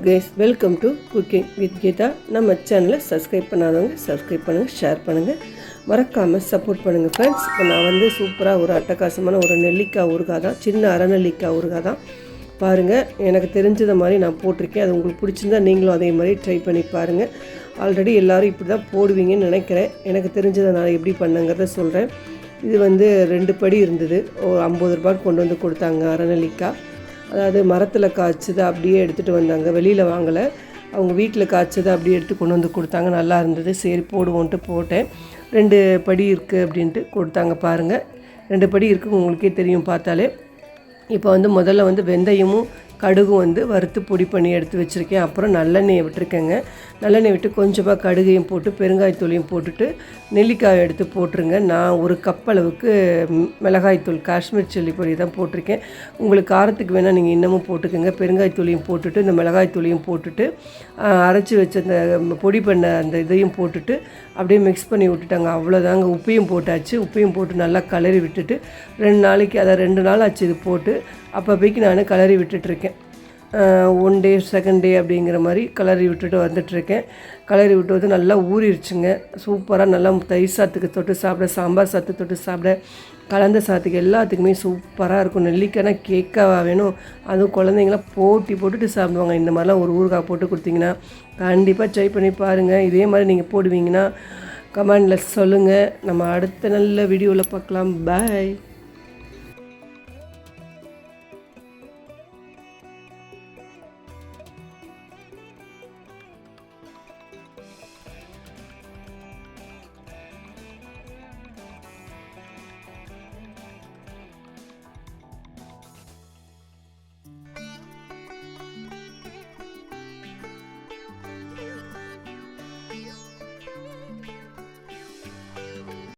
Guys, welcome to cooking with Geetha. நம்ம சேனலை subscribe பண்ணாதவங்க சப்ஸ்கிரைப் பண்ணுங்கள், ஷேர் பண்ணுங்கள், மறக்காமல் சப்போர்ட் பண்ணுங்கள் ஃப்ரெண்ட்ஸ். இப்போ நான் சூப்பராக ஒரு அட்டகாசமான ஒரு நெல்லிக்காய் ஊறுகாய் தான், சின்ன அரைநெல்லிக்காய் ஊறுகாய் தான். பாருங்கள், எனக்கு தெரிஞ்சதை மாதிரி நான் போட்டிருக்கேன். அது உங்களுக்கு பிடிச்சிருந்தா நீங்களும் அதே மாதிரி ட்ரை பண்ணி பாருங்கள். ஆல்ரெடி எல்லோரும் இப்படி தான் போடுவீங்கன்னு நினைக்கிறேன். எனக்கு தெரிஞ்சதை நான் எப்படி பண்ணேங்கிறத சொல்கிறேன். இது 2 படி இருந்தது. ஒரு 50 ரூபாய்க்கு கொண்டு வந்து கொடுத்தாங்க அரைநெல்லிக்காய். அதாவது மரத்தில் காய்ச்சதை அப்படியே எடுத்துகிட்டு வந்தாங்க, வெளியில் வாங்கலை. அவங்க வீட்டில் காய்ச்சதை அப்படியே எடுத்து கொண்டு வந்து கொடுத்தாங்க. நல்லா இருந்தது, சரி போடுவோன்ட்டு போட்டேன். 2 படி இருக்குது அப்படின்ட்டு கொடுத்தாங்க. பாருங்கள், 2 படி இருக்குது, உங்களுக்கே தெரியும் பார்த்தாலே. இப்போ முதல்ல வெந்தயமும் கடுகும் வறுத்து பொடி பண்ணி எடுத்து வச்சுருக்கேன். அப்புறம் நல்லெண்ணெயை விட்டுருக்கேங்க. நல்லெண்ணெய் விட்டு கொஞ்சமாக கடுகையும் போட்டு பெருங்காயத்தூளையும் போட்டுட்டு நெல்லிக்காயை எடுத்து போட்டுருங்க. நான் ஒரு கப் அளவுக்கு மிளகாய்த்தூள், காஷ்மீர் சில்லி பொடி தான் போட்டிருக்கேன். உங்களுக்கு காரத்துக்கு வேணால் நீங்கள் இன்னமும் போட்டுக்கோங்க. பெருங்காயத்தூளையும் போட்டுட்டு இந்த மிளகாய்த்தூளையும் போட்டுட்டு அரைச்சி வச்ச அந்த பொடி பண்ண அந்த இதையும் போட்டுட்டு அப்படியே மிக்ஸ் பண்ணி விட்டுட்டாங்க. அவ்வளோதாங்க. உப்பையும் போட்டாச்சு. உப்பையும் போட்டு நல்லா கிளறி விட்டுட்டு 2 நாளைக்கு, அதை 2 நாள் ஆச்சு இது போட்டு. அப்போதைக்கு நான் கிளறி விட்டுட்ருக்கேன். 1 டே 2nd டே அப்படிங்கிற மாதிரி கிளறி விட்டுட்டு வந்துட்டுருக்கேன். கிளறி விட்டு நல்லா ஊறிடுச்சுங்க. சூப்பராக நல்லா தயிர் சாதத்துக்கு தொட்டு சாப்பிட, சாம்பார் சாதத்துக்கு தொட்டு சாப்பிட, கலந்த சாதத்துக்கு எல்லாத்துக்குமே சூப்பராக இருக்கும். நெல்லிக்காய்னா கேட்கவா வேணும். அதுவும் குழந்தைங்களாம் போட்டுட்டு சாப்பிடுவாங்க. இந்த மாதிரிலாம் ஒரு ஊறுகாய் போட்டு கொடுத்தீங்கன்னா கண்டிப்பாக ட்ரை பண்ணி பாருங்கள். இதே மாதிரி நீங்கள் போடுவீங்கன்னா கமெண்டில் சொல்லுங்கள். நம்ம அடுத்த நல்ல வீடியோவில் பார்க்கலாம். பாய்.